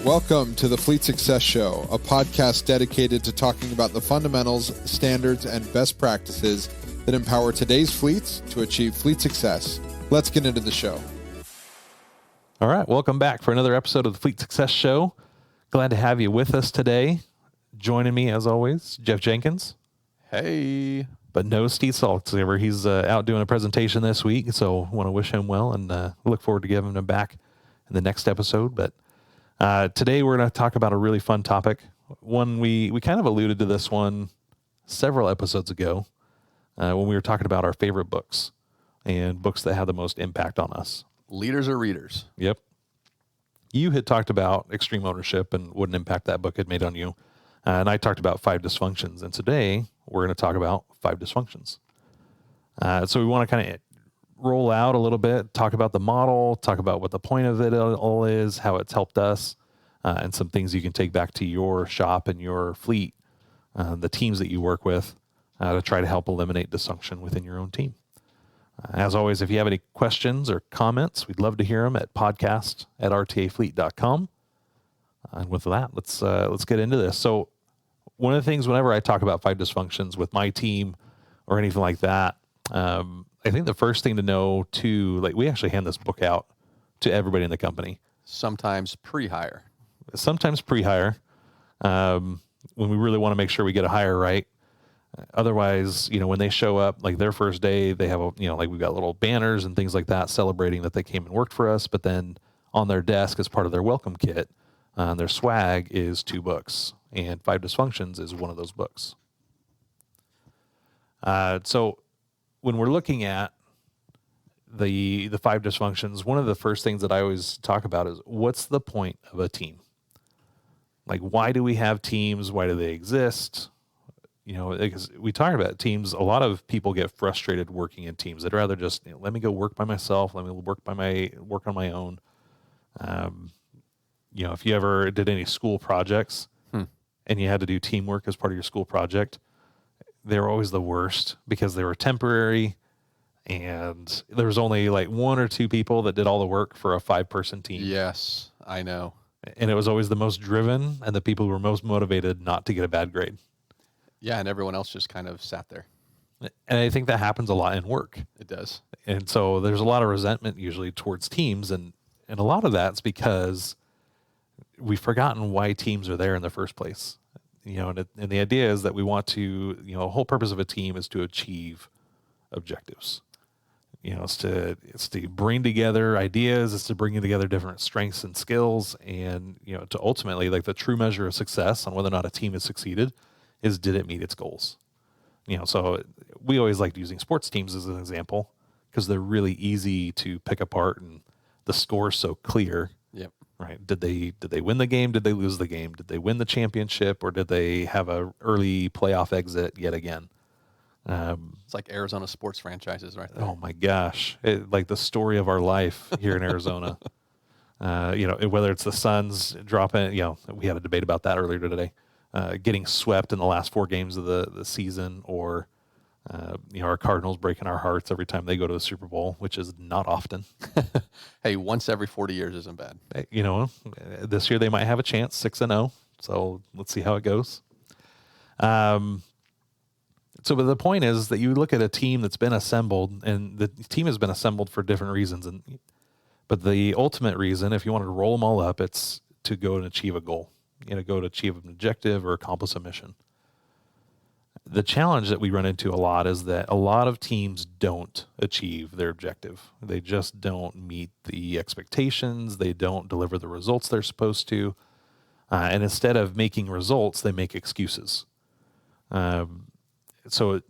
Welcome to the Fleet Success Show, a podcast dedicated to talking about the fundamentals, standards, and best practices that empower today's fleets to achieve fleet success. Let's get into the show. All right, welcome back for another episode of the Fleet Success Show. Glad to have you with us today. Joining me, as always, Jeff Jenkins. Hey. But no Steve Saltsaver. He's out doing a presentation this week, so want to wish him well and look forward to giving him back in the next episode. But today we're going to talk about a really fun topic. One we kind of alluded to this one several episodes ago when we were talking about our favorite books and books that have the most impact on us. Leaders or readers? Yep. You had talked about Extreme Ownership and what an impact that book had made on you. And I talked about Five Dysfunctions. And today we're going to talk about Five Dysfunctions. So we want to kind of roll out a little bit, talk about the model, talk about what the point of it all is, how it's helped us, and some things you can take back to your shop and your fleet, the teams that you work with, to try to help eliminate dysfunction within your own team. As always, if you have any questions or comments, we'd love to hear them at podcast@rtafleet.com. And with that, let's get into this. So one of the things, whenever I talk about Five Dysfunctions with my team or anything like that, I think the first thing to know too, like we actually hand this book out to everybody in the company. Sometimes pre-hire. When we really want to make sure we get a hire right. Otherwise, when they show up, like their first day, they have like we've got little banners and things like that celebrating that they came and worked for us. But then on their desk, as part of their welcome kit, their swag is 2 books, and Five Dysfunctions is one of those books. So when we're looking at the Five Dysfunctions, one of the first things that I always talk about is what's the point of a team? Like, why do we have teams? Why do they exist? Because we talk about teams, a lot of people get frustrated working in teams. They'd rather just let me go work by myself. Let me work on my own. If you ever did any school projects and you had to do teamwork as part of your school project, they were always the worst because they were temporary and there was only like 1 or 2 people that did all the work for a 5-person team. Yes, I know. And it was always the most driven and the people who were most motivated not to get a bad grade. Yeah, and everyone else just kind of sat there. And I think that happens a lot in work. It does. And so there's a lot of resentment usually towards teams. And a lot of that's because we've forgotten why teams are there in the first place. And the idea is that we want to, the whole purpose of a team is to achieve objectives. It's to bring together ideas, it's to bring together different strengths and skills. And, to ultimately, like the true measure of success on whether or not a team has succeeded is, did it meet its goals? So we always like using sports teams as an example because they're really easy to pick apart and the score's so clear. Yep. Right. Did they win the game? Did they lose the game? Did they win the championship or did they have a early playoff exit yet again? It's like Arizona sports franchises right there. Oh my gosh. Like the story of our life here in Arizona. Whether it's the Suns dropping, we had a debate about that earlier today. Getting swept in the last 4 games of the season, or our Cardinals breaking our hearts every time they go to the Super Bowl, which is not often. Hey, once every 40 years isn't bad. This year they might have a chance, 6-0. So let's see how it goes. But the point is that you look at a team that's been assembled, and the team has been assembled for different reasons. But the ultimate reason, if you wanted to roll them all up, it's to go and achieve a goal. Go to achieve an objective or accomplish a mission. The challenge that we run into a lot is that a lot of teams don't achieve their objective. They just don't meet the expectations. They don't deliver the results they're supposed to. And instead of making results, they make excuses. So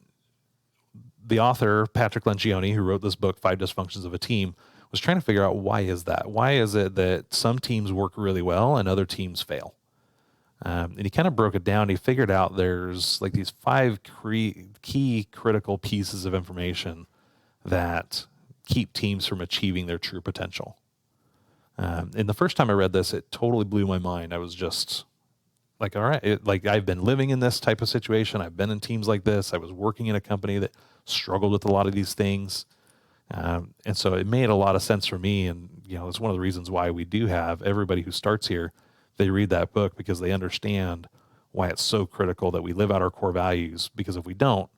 the author, Patrick Lencioni, who wrote this book, Five Dysfunctions of a Team, was trying to figure out why is that? Why is it that some teams work really well and other teams fail? And he kind of broke it down. He figured out there's like these 5 key critical pieces of information that keep teams from achieving their true potential. And the first time I read this, it totally blew my mind. I was just like, all right, I've been living in this type of situation. I've been in teams like this. I was working in a company that struggled with a lot of these things. And so it made a lot of sense for me. And, it's one of the reasons why we do have everybody who starts here They read that book because they understand why it's so critical that we live out our core values, because if we don't,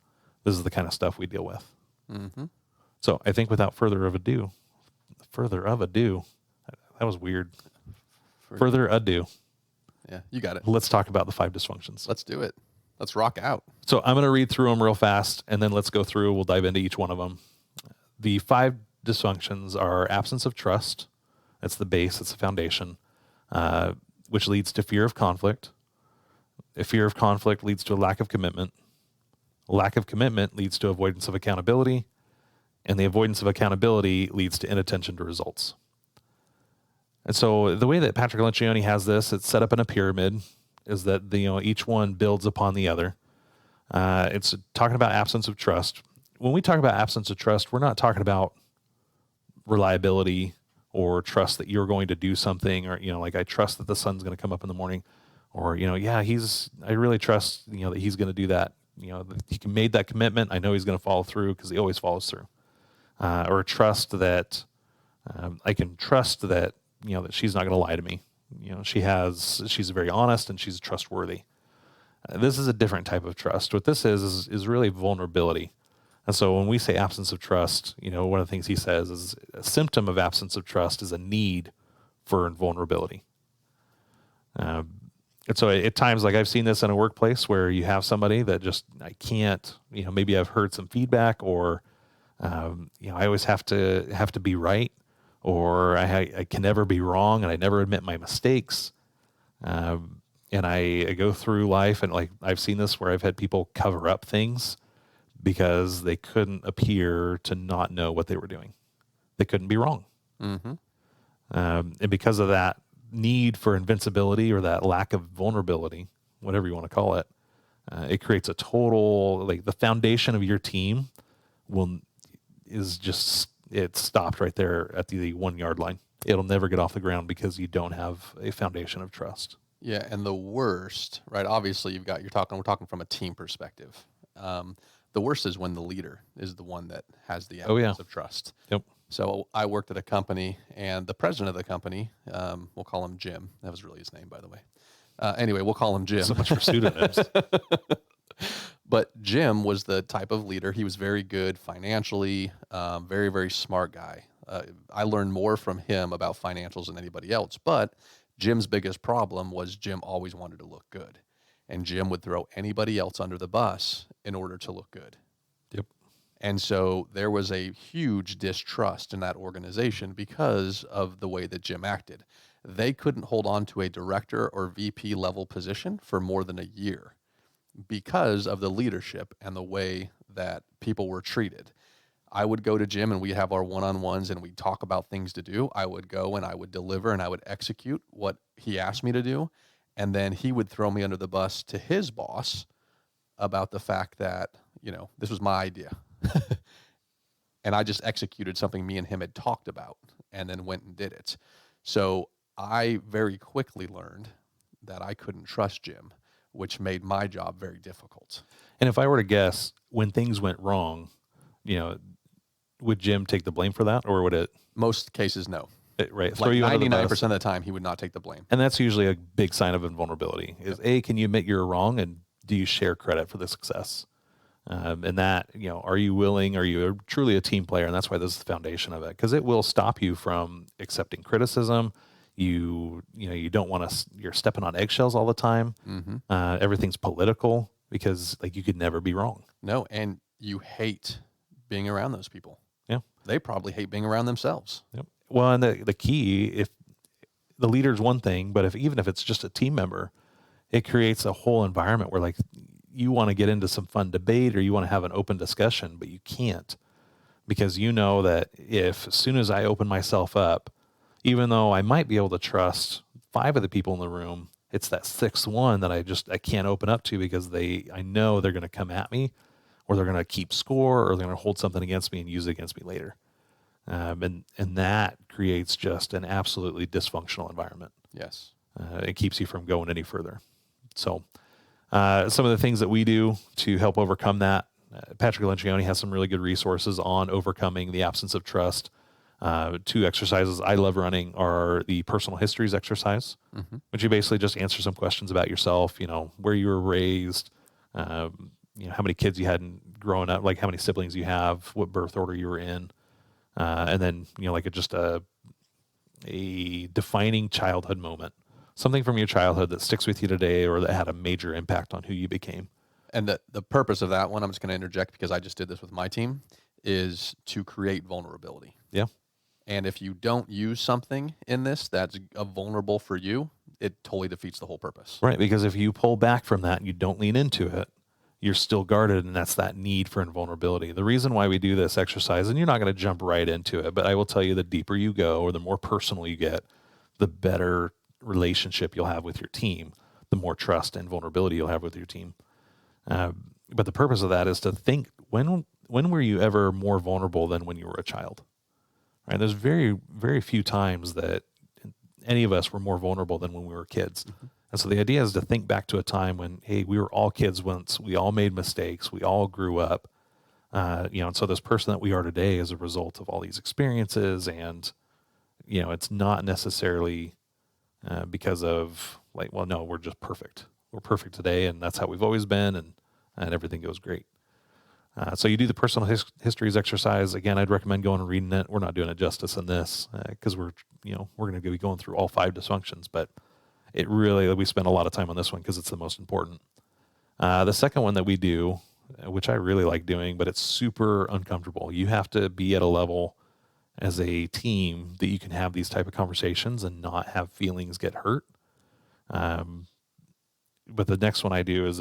this is the kind of stuff we deal with. Mm-hmm. So I think without further ado, that was weird. Further ado. Yeah, you got it. Let's talk about the 5 dysfunctions. Let's do it. Let's rock out. So I'm going to read through them real fast, and then let's go through. We'll dive into each one of them. The 5 dysfunctions are absence of trust. That's the base. That's the foundation, which leads to fear of conflict. A fear of conflict leads to a lack of commitment. Lack of commitment leads to avoidance of accountability, and the avoidance of accountability leads to inattention to results. And so the way that Patrick Lencioni has this, it's set up in a pyramid, is that each one builds upon the other. It's talking about absence of trust. When we talk about absence of trust, we're not talking about reliability or trust that you're going to do something, or like I trust that the sun's going to come up in the morning, or I really trust that he's going to do that. That he made that commitment. I know he's going to follow through because he always follows through. Or trust that I can trust that that she's not going to lie to me. She's very honest and she's trustworthy. This is a different type of trust. What this is really vulnerability. And so when we say absence of trust, one of the things he says is a symptom of absence of trust is a need for vulnerability. And so at times, like I've seen this in a workplace where you have somebody that just, I can't, maybe I've heard some feedback, or, I always have to be right, or I can never be wrong, and I never admit my mistakes. And I go through life, and like I've seen this where I've had people cover up things because they couldn't appear to not know what they were doing. They couldn't be wrong. Mm-hmm. And because of that need for invincibility, or that lack of vulnerability, whatever you want to call it, it creates a total, like the foundation of your team it's stopped right there at the 1 yard line. It'll never get off the ground because you don't have a foundation of trust. Yeah, and the worst, right? Obviously, we're talking from a team perspective. The worst is when the leader is the one that has the absence of trust. Yep. So I worked at a company, and the president of the company, we'll call him Jim. That was really his name, by the way. Anyway, we'll call him Jim. So much for pseudonyms. But Jim was the type of leader. He was very good financially, very, very smart guy. I learned more from him about financials than anybody else. But Jim's biggest problem was Jim always wanted to look good. And Jim would throw anybody else under the bus in order to look good. Yep. And so there was a huge distrust in that organization because of the way that Jim acted. They couldn't hold on to a director or VP level position for more than a year because of the leadership and the way that people were treated. I would go to Jim and we'd have our one-on-ones and we'd talk about things to do. I would go and I would deliver and I would execute what he asked me to do. And then he would throw me under the bus to his boss about the fact that, this was my idea. And I just executed something me and him had talked about and then went and did it. So I very quickly learned that I couldn't trust Jim, which made my job very difficult. And if I were to guess, when things went wrong, would Jim take the blame for that, or would it? Most cases, no. Right. Like 99% of the time, he would not take the blame. And that's usually a big sign of invulnerability. Is A, can you admit you're wrong, and do you share credit for the success? And that, are you willing? Are you truly a team player? And that's why this is the foundation of it, because it will stop you from accepting criticism. You don't want to. You're stepping on eggshells all the time. Mm-hmm. Everything's political because you could never be wrong. No, and you hate being around those people. Yeah, they probably hate being around themselves. Yep. Well, and the key, if the leader's one thing, but even if it's just a team member, it creates a whole environment where you want to get into some fun debate or you want to have an open discussion, but you can't, because that if as soon as I open myself up, even though I might be able to trust 5 of the people in the room, it's that 6th one that I can't open up to because I know they're going to come at me, or they're going to keep score, or they're going to hold something against me and use it against me later. And that creates just an absolutely dysfunctional environment. Yes. It keeps you from going any further. So some of the things that we do to help overcome that, Patrick Lencioni has some really good resources on overcoming the absence of trust. Two exercises I love running are the personal histories exercise, which you basically just answer some questions about yourself, where you were raised, how many kids you had growing up, like how many siblings you have, what birth order you were in. And then, like just a defining childhood moment, something from your childhood that sticks with you today or that had a major impact on who you became. And the purpose of that one, I'm just going to interject because I just did this with my team, is to create vulnerability. Yeah. And if you don't use something in this that's vulnerable for you, it totally defeats the whole purpose. Right. Because if you pull back from that and you don't lean into it, you're still guarded, and that's that need for invulnerability. The reason why we do this exercise, and you're not going to jump right into it, but I will tell you, the deeper you go or the more personal you get, the better relationship you'll have with your team, the more trust and vulnerability you'll have with your team. But the purpose of that is to think, when were you ever more vulnerable than when you were a child? Right? There's very, very few times that any of us were more vulnerable than when we were kids. And so the idea is to think back to a time when, hey, we were all kids once, we all made mistakes, we all grew up, and so this person that we are today is a result of all these experiences. And, it's not necessarily because of like, well, no, we're just perfect. We're perfect today, and that's how we've always been, and everything goes great. So you do the personal histories exercise. Again, I'd recommend going and reading it. We're not doing it justice in this because we're going to be going through all 5 dysfunctions, but we spend a lot of time on this one because it's the most important. The second one that we do, which I really like doing, but it's super uncomfortable. You have to be at a level as a team that you can have these type of conversations and not have feelings get hurt. But the next one I do is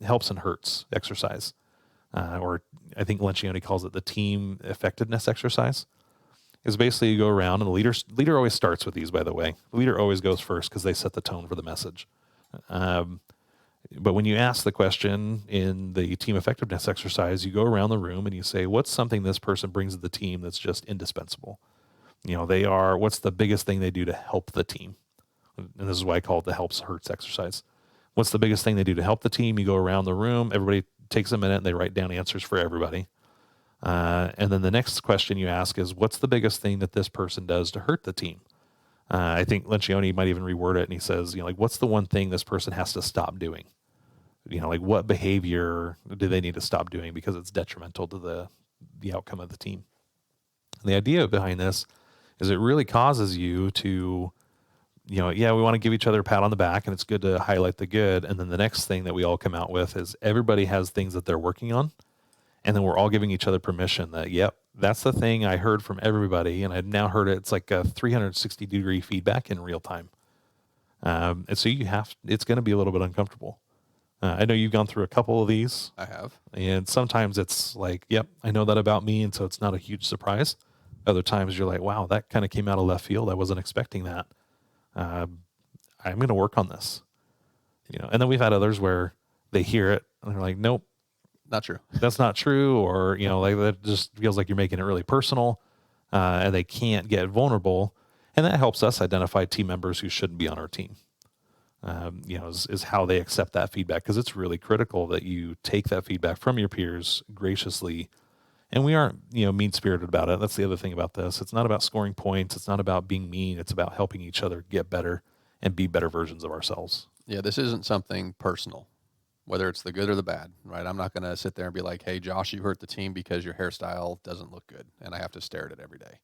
helps and hurts exercise. Or I think Lencioni calls it the team effectiveness exercise. Is basically you go around, and the leader always starts with these, by the way. The leader always goes first because they set the tone for the message. But when you ask the question in the team effectiveness exercise, you go around the room and you say, what's something this person brings to the team that's just indispensable? What's the biggest thing they do to help the team? And this is why I call it the helps hurts exercise. What's the biggest thing they do to help the team? You go around the room, everybody takes a minute and they write down answers for everybody. And then the next question you ask is, what's the biggest thing that this person does to hurt the team? I think Lencioni might even reword it, and he says, what's the one thing this person has to stop doing? What behavior do they need to stop doing because it's detrimental to the outcome of the team? And the idea behind this is it really causes you to, we want to give each other a pat on the back, and it's good to highlight the good. And then the next thing that we all come out with is everybody has things that they're working on. And then we're all giving each other permission that, yep, that's the thing I heard from everybody. And I've now heard it. It's like a 360-degree feedback in real time. And so it's going to be a little bit uncomfortable. I know you've gone through a couple of these. I have. And sometimes it's like, yep, I know that about me. And so it's not a huge surprise. Other times you're like, wow, that kind of came out of left field. I wasn't expecting that. I'm going to work on this. And then we've had others where they hear it and they're like, nope. Not true. That's not true. Or, that just feels like you're making it really personal, and they can't get vulnerable. And that helps us identify team members who shouldn't be on our team, is how they accept that feedback. Because it's really critical that you take that feedback from your peers graciously. And we aren't, mean-spirited about it. That's the other thing about this. It's not about scoring points. It's not about being mean. It's about helping each other get better and be better versions of ourselves. Yeah, this isn't something personal, whether it's the good or the bad, right? I'm not going to sit there and be like, hey, Josh, you hurt the team because your hairstyle doesn't look good, and I have to stare at it every day.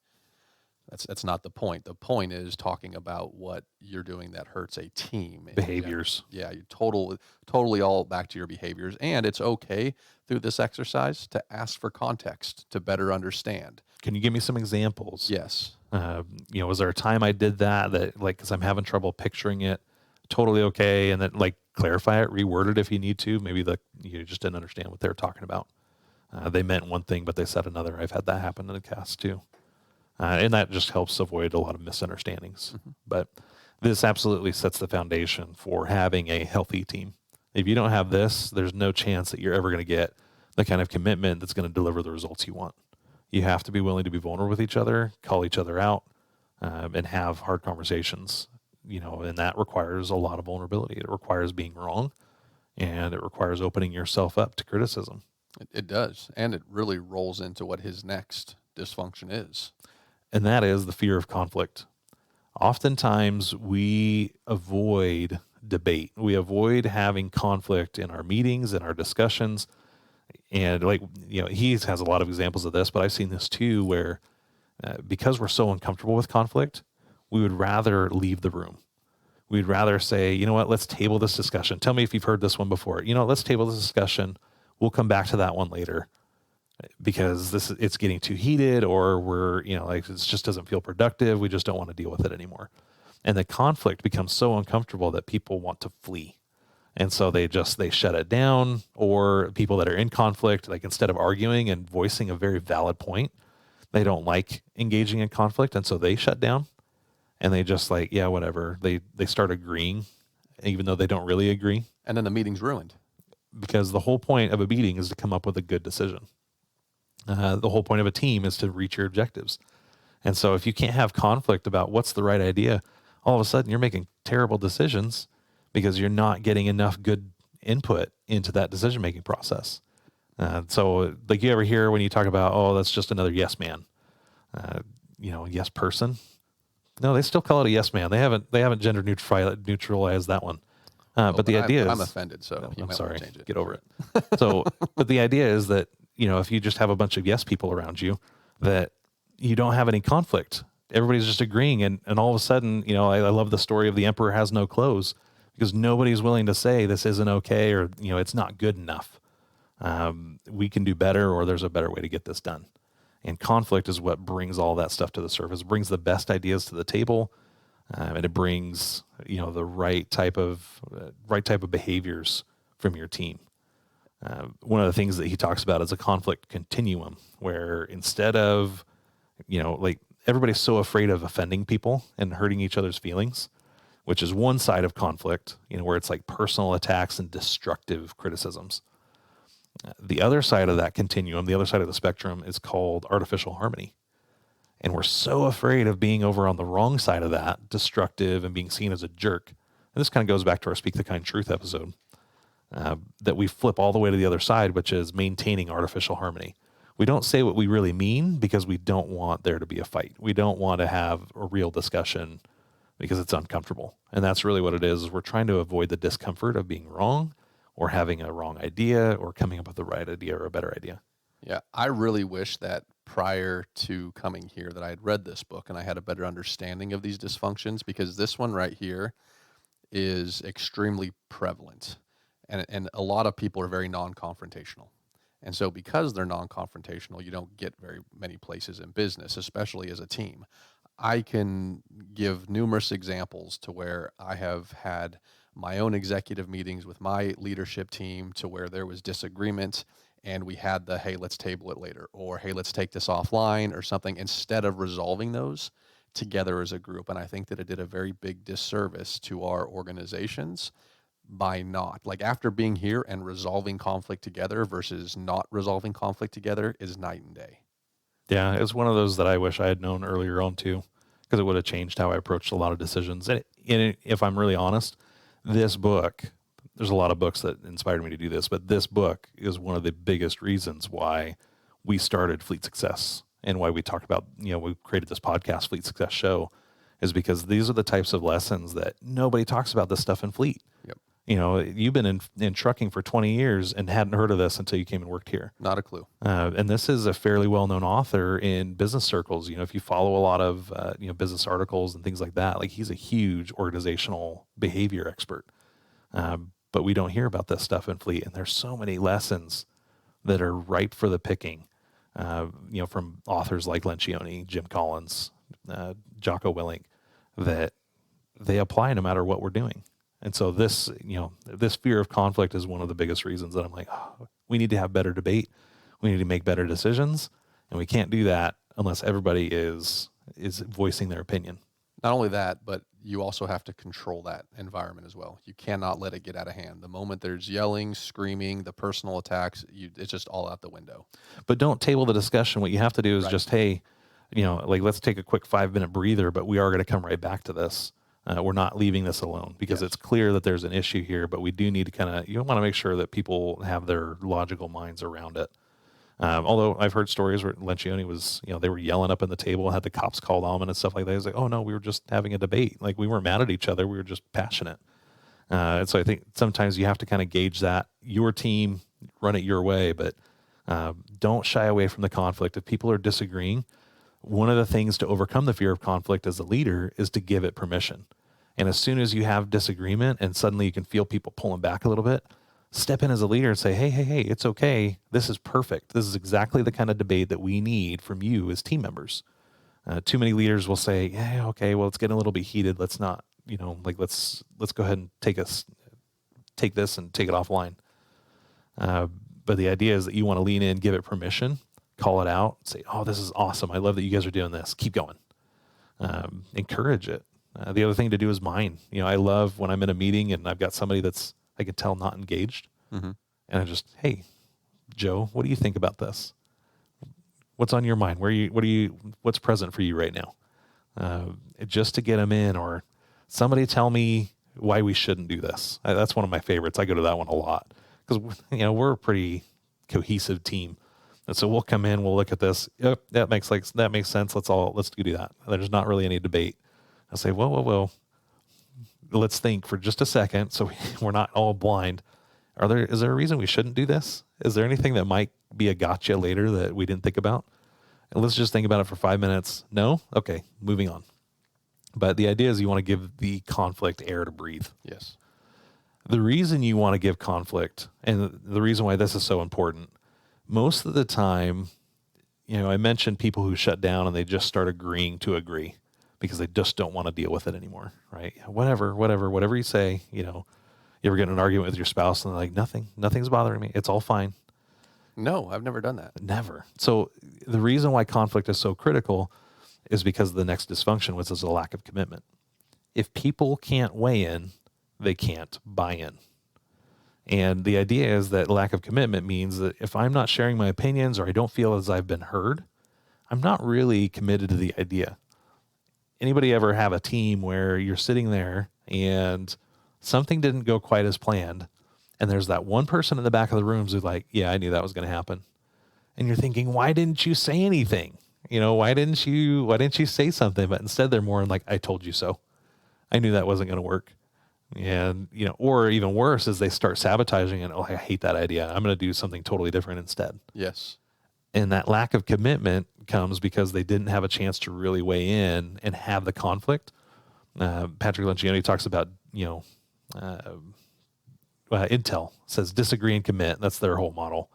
That's not the point. The point is talking about what you're doing that hurts a team. Behaviors. Yeah, you're totally all back to your behaviors. And it's okay through this exercise to ask for context to better understand. Can you give me some examples? Yes. Was there a time I did that because I'm having trouble picturing it? Totally okay. And then clarify it, reword it if you need to. Maybe you just didn't understand what they were talking about. They meant one thing, but they said another. I've had that happen in the cast too. And that just helps avoid a lot of misunderstandings. Mm-hmm. But this absolutely sets the foundation for having a healthy team. If you don't have this, there's no chance that you're ever going to get the kind of commitment that's going to deliver the results you want. You have to be willing to be vulnerable with each other, call each other out, and have hard conversations. And that requires a lot of vulnerability. It requires being wrong, and it requires opening yourself up to criticism. It does. And it really rolls into what his next dysfunction is. and that is the fear of conflict. Oftentimes we avoid debate. We avoid having conflict in our meetings, in our discussions. And he has a lot of examples of this, but I've seen this too, where because we're so uncomfortable with conflict, we would rather leave the room. We'd rather say, you know what, let's table this discussion. Tell me if you've heard this one before. Let's table this discussion. We'll come back to that one later because it's getting too heated, or it just doesn't feel productive. We just don't want to deal with it anymore. And the conflict becomes so uncomfortable that people want to flee. And so they shut it down, or people that are in conflict, like instead of arguing and voicing a very valid point, they don't like engaging in conflict. And so they shut down and they just yeah, whatever. They start agreeing, even though they don't really agree. And then the meeting's ruined. Because the whole point of a meeting is to come up with a good decision. The whole point of a team is to reach your objectives. And so if you can't have conflict about what's the right idea, all of a sudden you're making terrible decisions because you're not getting enough good input into that decision-making process. So you ever hear when you talk about, oh, that's just another yes man, yes person. No, they still call it a yes man. They haven't gender neutralized that one. But the idea is, I'm offended, so you I'm might sorry, want to change it. Get over it. But the idea is that, if you just have a bunch of yes people around you, that you don't have any conflict. Everybody's just agreeing. And all of a sudden, I love the story of the emperor has no clothes, because nobody's willing to say this isn't okay, or, it's not good enough. We can do better, or there's a better way to get this done. And conflict is what brings all that stuff to the surface. It brings the best ideas to the table. And it brings, the right type of behaviors from your team. One of the things that he talks about is a conflict continuum, where instead of, everybody's so afraid of offending people and hurting each other's feelings, which is one side of conflict, where it's like personal attacks and destructive criticisms. The other side of that continuum, the other side of the spectrum, is called artificial harmony. And we're so afraid of being over on the wrong side of that, destructive and being seen as a jerk. And this kind of goes back to our Speak the Kind Truth episode, that we flip all the way to the other side, which is maintaining artificial harmony. We don't say what we really mean because we don't want there to be a fight. We don't want to have a real discussion because it's uncomfortable. And that's really what it is we're trying to avoid the discomfort of being wrong, or having a wrong idea, or coming up with the right idea or a better idea. Yeah, I really wish that prior to coming here that I had read this book and I had a better understanding of these dysfunctions, because this one right here is extremely prevalent. And a lot of people are very non-confrontational. And so because they're non-confrontational, you don't get very many places in business, especially as a team. I can give numerous examples to where I have had my own executive meetings with my leadership team to where there was disagreement, and we had the, hey, let's table it later, or hey, let's take this offline or something, instead of resolving those together as a group. And I think that it did a very big disservice to our organizations by not, after being here and resolving conflict together versus not resolving conflict together is night and day. Yeah, it's one of those that I wish I had known earlier on too, because it would have changed how I approached a lot of decisions. And if I'm really honest, this book, there's a lot of books that inspired me to do this, but this book is one of the biggest reasons why we started Fleet Success, and why we talked about, we created this podcast, Fleet Success Show, is because these are the types of lessons that nobody talks about this stuff in fleet. Yep. You've been in trucking for 20 years and hadn't heard of this until you came and worked here. Not a clue. And this is a fairly well-known author in business circles. If you follow a lot of, business articles and things like that, he's a huge organizational behavior expert. But we don't hear about this stuff in fleet. And there's so many lessons that are ripe for the picking, from authors like Lencioni, Jim Collins, Jocko Willink, that they apply no matter what we're doing. And so this fear of conflict is one of the biggest reasons that I'm like, we need to have better debate. We need to make better decisions. And we can't do that unless everybody is voicing their opinion. Not only that, but you also have to control that environment as well. You cannot let it get out of hand. The moment there's yelling, screaming, the personal attacks, it's just all out the window. But don't table the discussion. What you have to do is Right. just, hey, let's take a quick 5-minute breather, but we are going to come right back to this. We're not leaving this alone, because Yes. it's clear that there's an issue here, but we do need to you want to make sure that people have their logical minds around it. Although I've heard stories where Lencioni was, they were yelling up in the table, had the cops called on him and stuff like that. He was like, oh no, we were just having a debate. Like, we weren't mad at each other. We were just passionate. And so I think sometimes you have to kind of gauge that. Your team, run it your way, but don't shy away from the conflict. If people are disagreeing, one of the things to overcome the fear of conflict as a leader is to give it permission. And as soon as you have disagreement and suddenly you can feel people pulling back a little bit, step in as a leader and say, hey, it's okay. This is perfect. This is exactly the kind of debate that we need from you as team members. Too many leaders will say, yeah, okay, well, it's getting a little bit heated. Let's not, let's go ahead and take this and take it offline. But the idea is that you want to lean in, give it permission, call it out, say, oh, this is awesome. I love that you guys are doing this. Keep going. Encourage it. The other thing to do is mine. I love when I'm in a meeting and I've got somebody that's, I can tell, not engaged. Mm-hmm. And I just, hey, Joe, what do you think about this? What's on your mind? What's present for you right now? Just to get them in, or somebody tell me why we shouldn't do this. That's one of my favorites. I go to that one a lot because, we're a pretty cohesive team. And so we'll come in, we'll look at this. Yep, that makes sense. Let's do that. There's not really any debate. I say, well, let's think for just a second. So we're not all blind. Is there a reason we shouldn't do this? Is there anything that might be a gotcha later that we didn't think about? And let's just think about it for 5 minutes. No? Okay, moving on. But the idea is you want to give the conflict air to breathe. Yes. The reason you want to give conflict, and the reason why this is so important, most of the time, I mentioned people who shut down and they just start agreeing to agree because they just don't want to deal with it anymore, right? Whatever you say, you ever get in an argument with your spouse and they're like, nothing's bothering me. It's all fine. No, I've never done that. Never. So the reason why conflict is so critical is because of the next dysfunction, which is a lack of commitment. If people can't weigh in, they can't buy in. And the idea is that lack of commitment means that if I'm not sharing my opinions or I don't feel as I've been heard, I'm not really committed to the idea. Anybody ever have a team where you're sitting there and something didn't go quite as planned, and there's that one person in the back of the room who's like, yeah, I knew that was going to happen. And you're thinking, why didn't you say anything? Why didn't you say something? But instead they're more like, I told you so. I knew that wasn't going to work. And, or even worse is they start sabotaging and, oh, I hate that idea. I'm going to do something totally different instead. Yes. And that lack of commitment comes because they didn't have a chance to really weigh in and have the conflict. Patrick Lencioni talks about, Intel says disagree and commit. That's their whole model.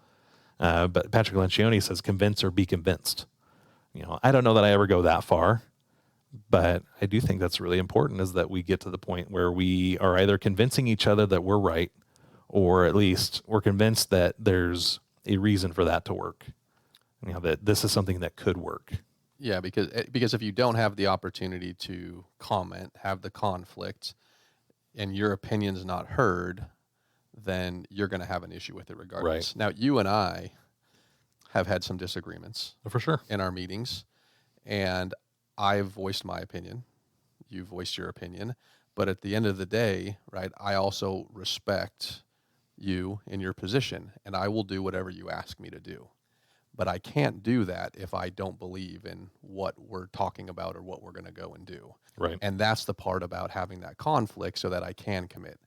But Patrick Lencioni says convince or be convinced. I don't know that I ever go that far, but I do think that's really important, is that we get to the point where we are either convincing each other that we're right, or at least we're convinced that there's a reason for that to work. That this is something that could work. Yeah, because if you don't have the opportunity to comment, have the conflict, and your opinion's not heard, then you're going to have an issue with it regardless. Right. Now, you and I have had some disagreements. For sure. In our meetings, and I've voiced my opinion. You voiced your opinion. But at the end of the day, right, I also respect you in your position, and I will do whatever you ask me to do. But I can't do that if I don't believe in what we're talking about or what we're going to go and do. Right. And that's the part about having that conflict so that I can commit.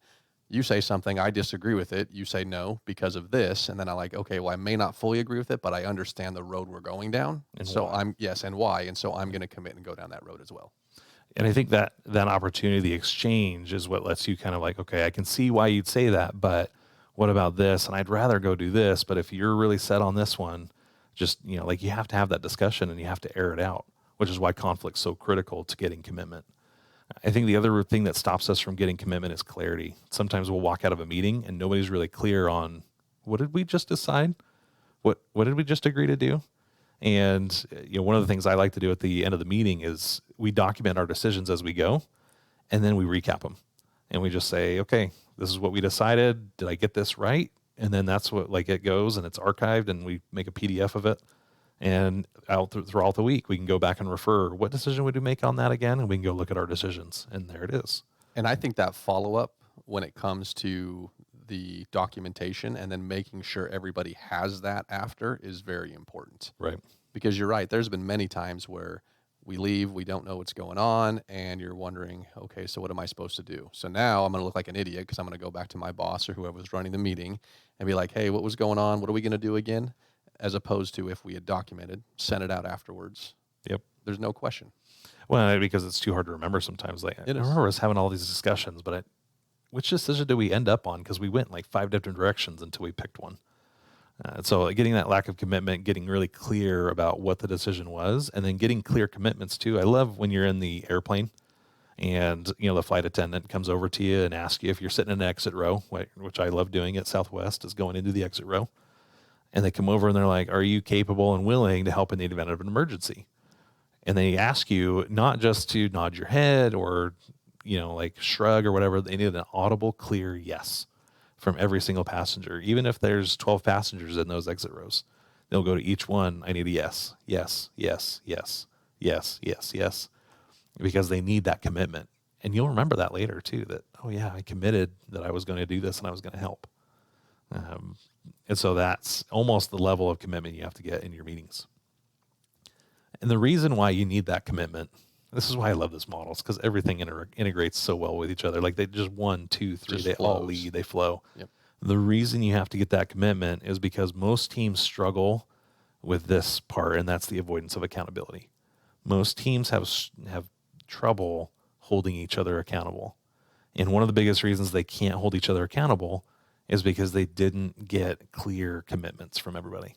You say something, I disagree with it. You say no because of this. And then I'm like, okay, well, I may not fully agree with it, but I understand the road we're going down. And so why. And why. And so I'm going to commit and go down that road as well. And I think that opportunity, the exchange, is what lets you kind of like, okay, I can see why you'd say that, but what about this? And I'd rather go do this. But if you're really set on this one, just, you have to have that discussion and you have to air it out, which is why conflict's so critical to getting commitment. I think the other thing that stops us from getting commitment is clarity. Sometimes we'll walk out of a meeting and nobody's really clear on, what did we just decide? What did we just agree to do? And one of the things I like to do at the end of the meeting is we document our decisions as we go, and then we recap them. And we just say, okay, this is what we decided. Did I get this right? And then that's what, it goes and it's archived and we make a PDF of it. And throughout the week, we can go back and refer, what decision would we make on that again? And we can go look at our decisions, and there it is. And I think that follow-up when it comes to the documentation and then making sure everybody has that after is very important. Right. Because you're right. There's been many times where we leave, we don't know what's going on, and you're wondering, okay, so what am I supposed to do? So now I'm going to look like an idiot because I'm going to go back to my boss or whoever was running the meeting and be like, hey, what was going on? What are we going to do again? As opposed to if we had documented, sent it out afterwards. Yep. There's no question. Well, because it's too hard to remember sometimes. Like, I remember us having all these discussions, but which decision did we end up on? Because we went in like 5 different directions until we picked one. So getting that lack of commitment, getting really clear about what the decision was, and then getting clear commitments too. I love when you're in the airplane and, the flight attendant comes over to you and asks you if you're sitting in an exit row, which I love doing at Southwest, is going into the exit row. And they come over and they're like, are you capable and willing to help in the event of an emergency? And they ask you not just to nod your head or, like shrug or whatever. They need an audible, clear yes from every single passenger. Even if there's 12 passengers in those exit rows, they'll go to each one. I need a yes, yes, yes, yes, yes, yes, yes, because they need that commitment. And you'll remember that later too, that, oh yeah, I committed that I was going to do this and I was going to help. And so that's almost the level of commitment you have to get in your meetings. And the reason why you need that commitment, this is why I love this model, is because everything integrates so well with each other. Like they just 1, 2, 3, Just they flows. all lead, they flow. Yep. The reason you have to get that commitment is because most teams struggle with this part, and that's the avoidance of accountability. Most teams have trouble holding each other accountable. And one of the biggest reasons they can't hold each other accountable is because they didn't get clear commitments from everybody.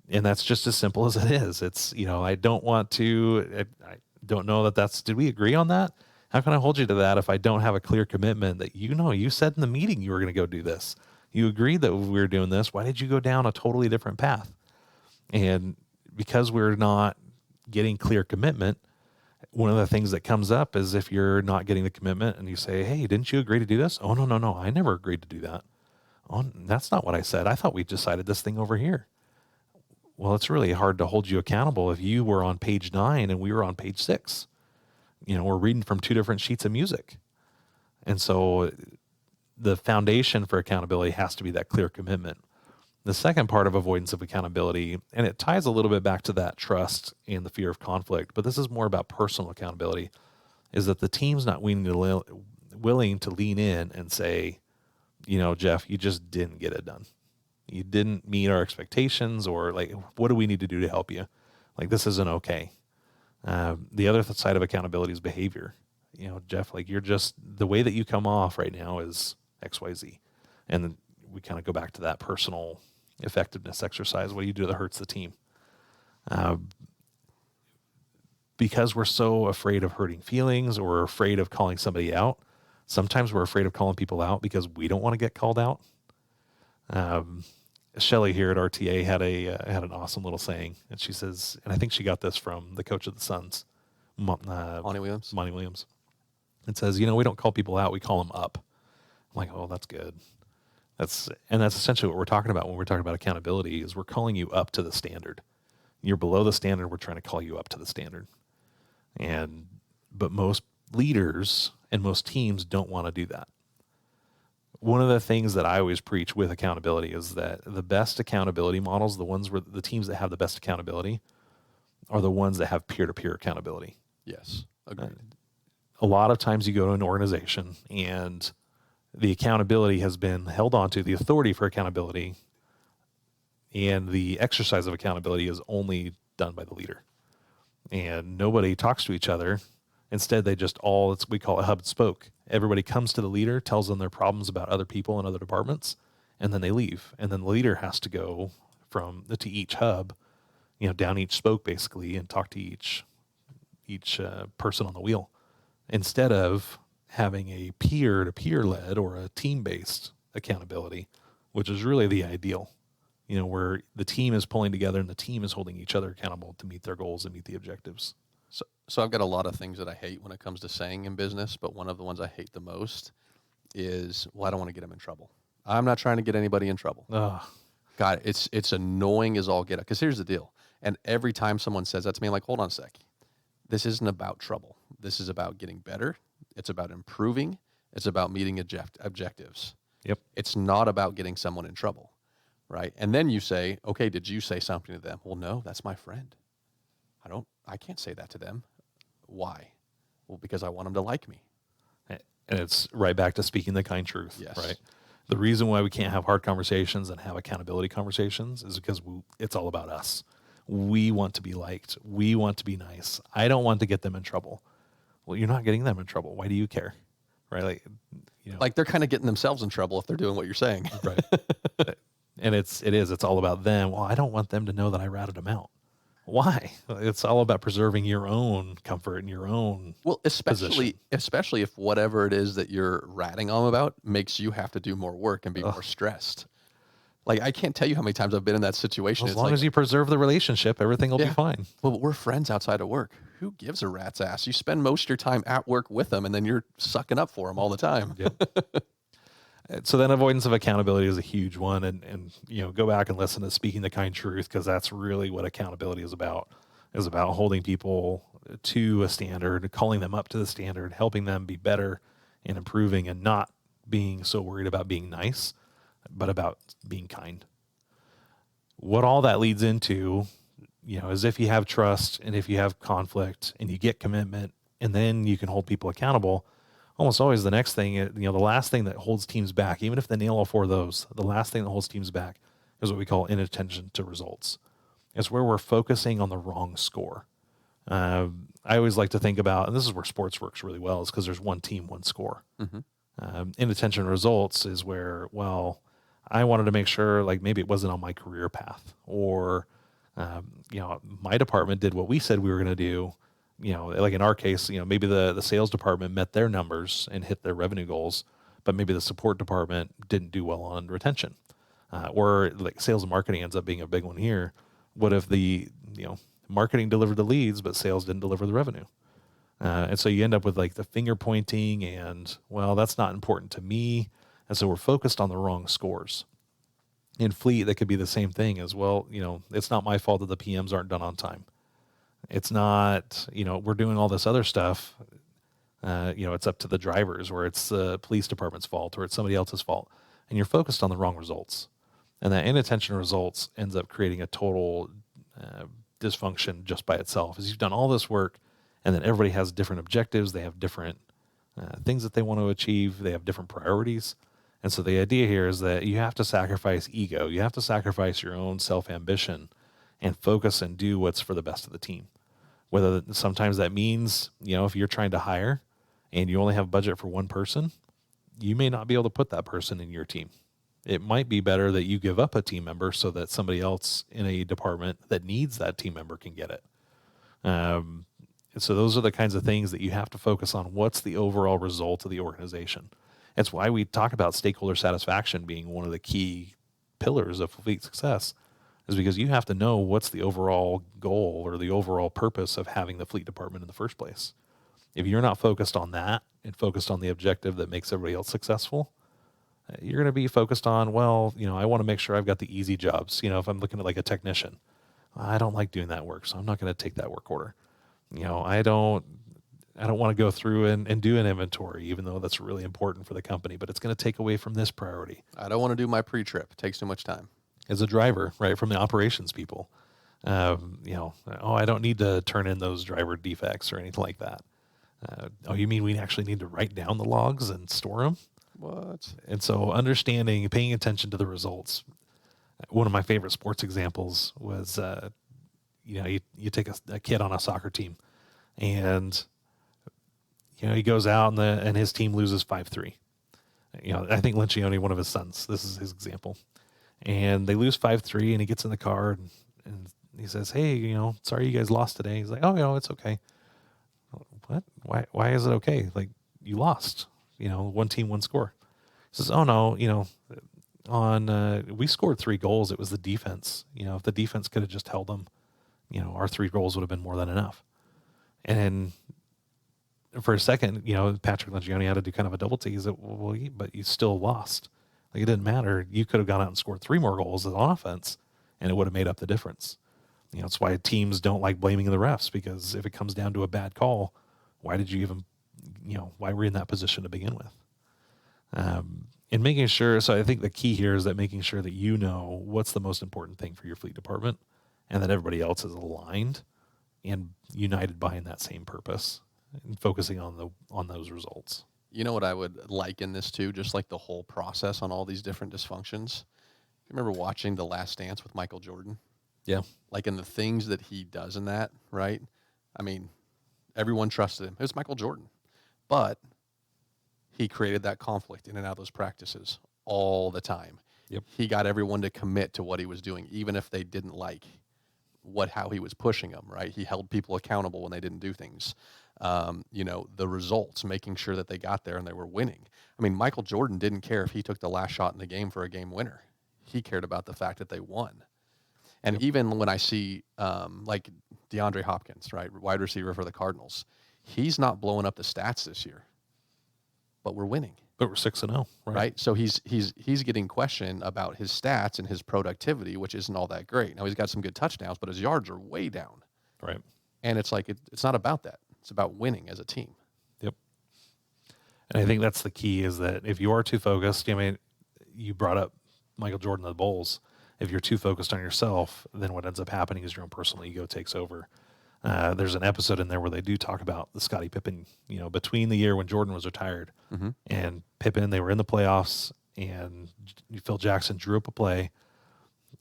And that's just as simple as it is. It's, I don't want to, I don't know did we agree on that? How can I hold you to that if I don't have a clear commitment that, you said in the meeting you were going to go do this. You agreed that we were doing this. Why did you go down a totally different path? And because we're not getting clear commitment, one of the things that comes up is if you're not getting the commitment and you say, hey, didn't you agree to do this? Oh, no, I never agreed to do that. Oh, that's not what I said. I thought we decided this thing over here. Well, it's really hard to hold you accountable if you were on page 9 and we were on page 6. We're reading from 2 different sheets of music. And so the foundation for accountability has to be that clear commitment. The second part of avoidance of accountability, and it ties a little bit back to that trust and the fear of conflict, but this is more about personal accountability, is that the team's not willing to lean in and say, Jeff, you just didn't get it done. You didn't meet our expectations, or like, what do we need to do to help you? Like, this isn't okay. The other side of accountability is behavior. Jeff, like the way that you come off right now is XYZ. And then we kind of go back to that personal effectiveness exercise. What do you do that hurts the team? Because we're so afraid of hurting feelings or afraid of calling somebody out, sometimes we're afraid of calling people out because we don't want to get called out. Shelly here at RTA had an awesome little saying, and she says, and I think she got this from the coach of the Suns, Monty Williams. It says, we don't call people out, we call them up. I'm like, oh, that's good. That's essentially what we're talking about when we're talking about accountability, is we're calling you up to the standard. You're below the standard, we're trying to call you up to the standard. But most leaders and most teams don't want to do that. One of the things that I always preach with accountability is that the best accountability models, the teams that have the best accountability, are the ones that have peer-to-peer accountability. Yes, agreed. A lot of times you go to an organization and the accountability has been held onto, the authority for accountability and the exercise of accountability is only done by the leader. And nobody talks to each other. Instead, they just we call it hub and spoke. Everybody comes to the leader, tells them their problems about other people and other departments, and then they leave. And then the leader has to go to each hub, down each spoke basically, and talk to each person on the wheel, instead of having a peer-to-peer led or a team-based accountability, which is really the ideal, where the team is pulling together and the team is holding each other accountable to meet their goals and meet the objectives. So I've got a lot of things that I hate when it comes to saying in business, but one of the ones I hate the most is, I don't want to get them in trouble. I'm not trying to get anybody in trouble. God, it's annoying as all get out. Because here's the deal. And every time someone says that to me, I'm like, hold on a sec. This isn't about trouble. This is about getting better. It's about improving. It's about meeting objectives. Yep. It's not about getting someone in trouble, right? And then you say, okay, did you say something to them? Well, no, that's my friend. I can't say that to them. Why? Well, because I want them to like me. And it's right back to speaking the kind truth, Yes. right? The reason why we can't have hard conversations and have accountability conversations is because it's all about us. We want to be liked. We want to be nice. I don't want to get them in trouble. Well, you're not getting them in trouble. Why do you care? Right? Like they're kind of getting themselves in trouble if they're doing what you're saying. Right. And it's all about them. Well, I don't want them to know that I ratted them out. Why? It's all about preserving your own comfort and your own especially if whatever it is that you're ratting on them about makes you have to do more work and be more stressed. Like, I can't tell you how many times I've been in that situation. As long as you preserve the relationship, everything will be fine. Well, we're friends outside of work. Who gives a rat's ass? You spend most of your time at work with them, and then you're sucking up for them all the time. Yep. So then avoidance of accountability is a huge one. And go back and listen to Speaking the Kind Truth, because that's really what accountability is about holding people to a standard, calling them up to the standard, helping them be better and improving, and not being so worried about being nice, but about being kind. What all that leads into, is if you have trust and if you have conflict and you get commitment, and then you can hold people accountable, almost always the next thing, the last thing that holds teams back, even if they nail all four of those, the last thing that holds teams back is what we call inattention to results. It's where we're focusing on the wrong score. I always like to think about, and this is where sports works really well, is because there's one team, one score. Mm-hmm. Inattention to results is where, well, I wanted to make sure, like, maybe it wasn't on my career path, or, my department did what we said we were going to do. Like in our case, maybe the sales department met their numbers and hit their revenue goals, but maybe the support department didn't do well on retention. Or like sales and marketing ends up being a big one here. What if the, marketing delivered the leads, but sales didn't deliver the revenue? And so you end up with like the finger pointing and, well, that's not important to me. And so we're focused on the wrong scores. In fleet, that could be the same thing as well. It's not my fault that the PMs aren't done on time. It's not, we're doing all this other stuff. It's up to the drivers, or it's the police department's fault, or it's somebody else's fault. And you're focused on the wrong results. And that inattention to results ends up creating a total dysfunction just by itself. As you've done all this work, and then everybody has different objectives. They have different things that they want to achieve. They have different priorities. And so the idea here is that you have to sacrifice ego. You have to sacrifice your own self-ambition and focus and do what's for the best of the team. Whether sometimes that means, if you're trying to hire and you only have budget for one person, you may not be able to put that person in your team. It might be better that you give up a team member so that somebody else in a department that needs that team member can get it. And so those are the kinds of things that you have to focus on. What's the overall result of the organization? That's why we talk about stakeholder satisfaction being one of the key pillars of fleet success, is because you have to know what's the overall goal or the overall purpose of having the fleet department in the first place. If you're not focused on that and focused on the objective that makes everybody else successful, you're going to be focused on, well, I want to make sure I've got the easy jobs. If I'm looking at like a technician, I don't like doing that work, so I'm not going to take that work order. I don't want to go through and do an inventory, even though that's really important for the company, but it's going to take away from this priority. I don't want to do my pre-trip. It takes too much time. As a driver, right, from the operations people, I don't need to turn in those driver defects or anything like that. You mean we actually need to write down the logs and store them? What? And so understanding, paying attention to the results. One of my favorite sports examples was, you take a kid on a soccer team, and he goes out and his team loses 5-3. I think Lencioni, one of his sons, this is his example. And they lose 5-3, and he gets in the car and he says, "Hey, sorry you guys lost today." He's like, "Oh, it's okay." What? Why is it okay? Like, you lost. One team, one score. He says, "Oh no, we scored 3 goals. It was the defense. If the defense could have just held them, our 3 goals would have been more than enough." And for a second, Patrick Lencioni had to do kind of a double take. He said, "Well, but you still lost. Like, it didn't matter. You could have gone out and scored 3 more goals on offense, and it would have made up the difference." It's why teams don't like blaming the refs, because if it comes down to a bad call, why did you even, why were you in that position to begin with? And making sure, so I think the key here is that making sure that you know what's the most important thing for your fleet department and that everybody else is aligned and united behind that same purpose and focusing on those results. You know what I would liken this to, just like the whole process on all these different dysfunctions? You remember watching The Last Dance with Michael Jordan? Yeah. Like in the things that he does in that, right? I mean, everyone trusted him. It was Michael Jordan. But he created that conflict in and out of those practices all the time. Yep. He got everyone to commit to what he was doing, even if they didn't like how he was pushing them, right? He held people accountable when they didn't do things. The results, making sure that they got there and they were winning. I mean, Michael Jordan didn't care if he took the last shot in the game for a game winner. He cared about the fact that they won. And even when I see like DeAndre Hopkins, right, wide receiver for the Cardinals, he's not blowing up the stats this year, but we're winning. But we're 6-0, right? So he's getting questioned about his stats and his productivity, which isn't all that great. Now he's got some good touchdowns, but his yards are way down. Right. And it's like it's not about that. It's about winning as a team. Yep. And I think that's the key is that if you are too focused, I mean, you brought up Michael Jordan and the Bulls. If you're too focused on yourself, then what ends up happening is your own personal ego takes over. There's an episode in there where they do talk about the Scottie Pippen, between the year when Jordan was retired and Pippen, they were in the playoffs and Phil Jackson drew up a play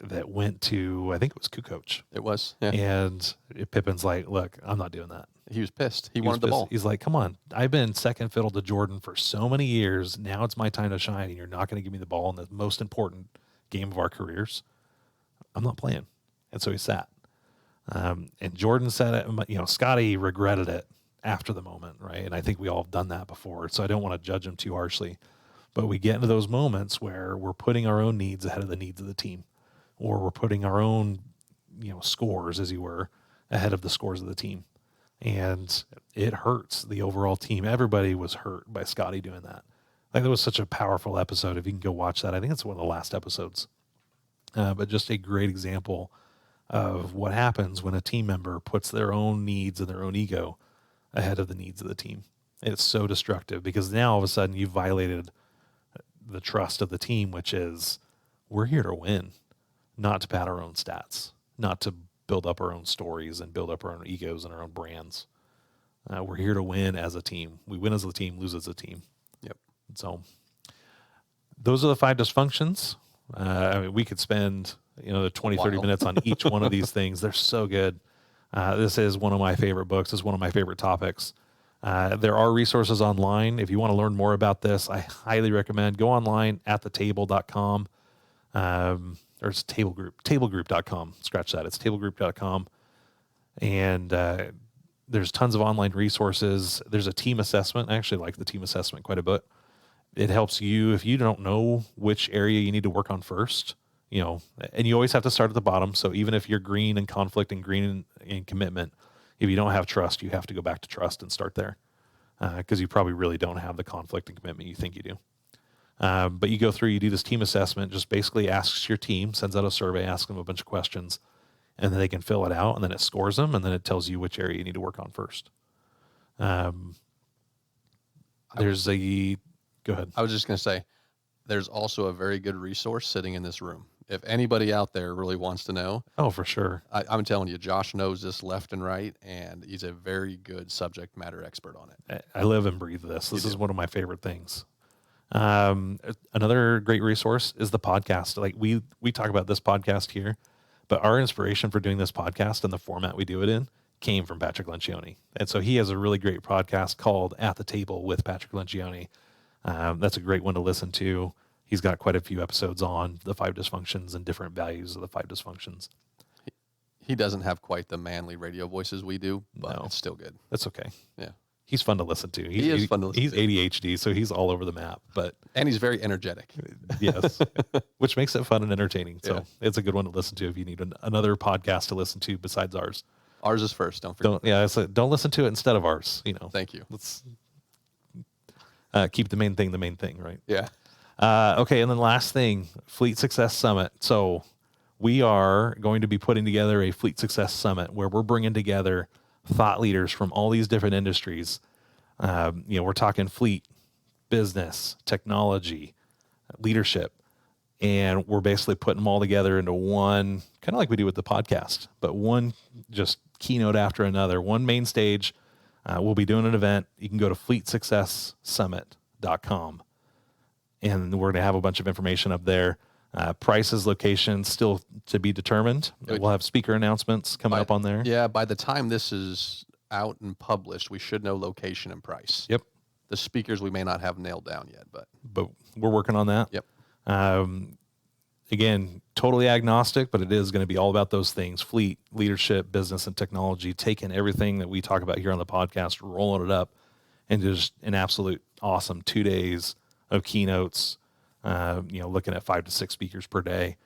that went to, I think it was Kukoc. It was, yeah. And Pippen's like, look, I'm not doing that. He was pissed. He wanted the ball. He's like, come on, I've been second fiddle to Jordan for so many years. Now it's my time to shine, and you're not going to give me the ball in the most important game of our careers. I'm not playing. And so he sat. And Jordan said it, Scotty regretted it after the moment, right? And I think we all have done that before. So I don't want to judge him too harshly. But we get into those moments where we're putting our own needs ahead of the needs of the team, or we're putting our own, scores, as you were, ahead of the scores of the team. And it hurts the overall team. Everybody was hurt by Scotty doing that. Like, that was such a powerful episode. If you can go watch that, I think it's one of the last episodes. But just a great example of what happens when a team member puts their own needs and their own ego ahead of the needs of the team. It's so destructive because now all of a sudden you've violated the trust of the team, which is we're here to win, not to pad our own stats, not to build up our own stories and build up our own egos and our own brands. We're here to win as a team. We win as a team, lose as a team. Yep. So those are the 5 dysfunctions. We could spend, 20, 30 minutes on each one of these things. They're so good. This is one of my favorite books. It's one of my favorite topics. There are resources online. If you want to learn more about this, I highly recommend go online at thetable.com. Or it's tablegroup.com. Scratch that. It's tablegroup.com. And there's tons of online resources. There's a team assessment. I actually like the team assessment quite a bit. It helps you if you don't know which area you need to work on first, and you always have to start at the bottom. So even if you're green in conflict and green in commitment, if you don't have trust, you have to go back to trust and start there because you probably really don't have the conflict and commitment you think you do. But you go through, you do this team assessment, just basically asks your team, sends out a survey, asks them a bunch of questions, and then they can fill it out, and then it scores them, and then it tells you which area you need to work on first. Go ahead. I was just going to say, there's also a very good resource sitting in this room. If anybody out there really wants to know. Oh, for sure. I'm telling you, Josh knows this left and right, and he's a very good subject matter expert on it. I live and breathe this. This is one of my favorite things. Another great resource is the podcast. Like we talk about this podcast here, but our inspiration for doing this podcast and the format we do it in came from Patrick Lencioni. And so he has a really great podcast called At the Table with Patrick Lencioni. That's a great one to listen to. He's got quite a few episodes on the 5 dysfunctions and different values of the 5 dysfunctions. He doesn't have quite the manly radio voices we do, but No. It's still good. That's okay. Yeah. He's fun to listen to. He is fun to listen He's to. ADHD, so he's all over the map. But And he's very energetic. yes, which makes it fun and entertaining. So Yeah. it's a good one to listen to if you need another podcast to listen to besides ours. Ours is first. Don't forget. Don't listen to it instead of ours. Thank you. Let's keep the main thing, right? Yeah. Okay, and then last thing, Fleet Success Summit. So we are going to be putting together a Fleet Success Summit where we're bringing together thought leaders from all these different industries. We're talking fleet, business, technology, leadership. And we're basically putting them all together into one, kind of like we do with the podcast, but one just keynote after another, one main stage. We'll be doing an event. You can go to fleetsuccesssummit.com, and we're going to have a bunch of information up there. Prices, locations still to be determined. We'll have speaker announcements coming up on there. Yeah, by the time this is out and published, we should know location and price. Yep. The speakers we may not have nailed down yet, but we're working on that. Yep. Again, totally agnostic, but it is going to be all about those things: fleet, leadership, business, and technology, taking everything that we talk about here on the podcast, rolling it up into just an absolute awesome 2 days of keynotes, looking at 5 to 6 speakers per day.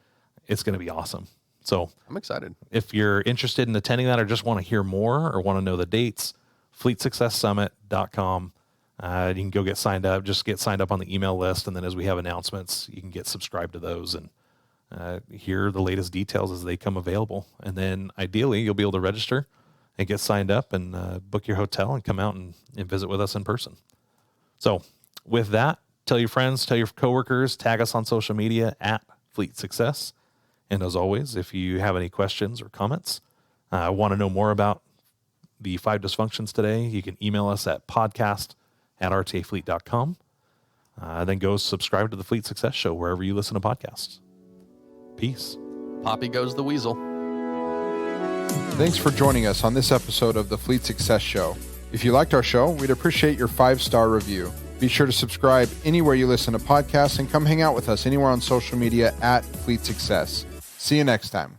It's going to be awesome. So I'm excited. If you're interested in attending that or just want to hear more or want to know the dates, fleetsuccesssummit.com. You can go get signed up, just get signed up on the email list. And then as we have announcements, you can get subscribed to those and hear the latest details as they come available. And then ideally you'll be able to register and get signed up and book your hotel and come out and visit with us in person. So with that, tell your friends, tell your coworkers, tag us on social media at Fleet Success. And as always, if you have any questions or comments, want to know more about the 5 Dysfunctions today, you can email us at podcast@rtafleet.com. Then go subscribe to the Fleet Success Show wherever you listen to podcasts. Peace. Poppy goes the weasel. Thanks for joining us on this episode of the Fleet Success Show. If you liked our show, we'd appreciate your 5-star review. Be sure to subscribe anywhere you listen to podcasts and come hang out with us anywhere on social media at Fleet Success. See you next time.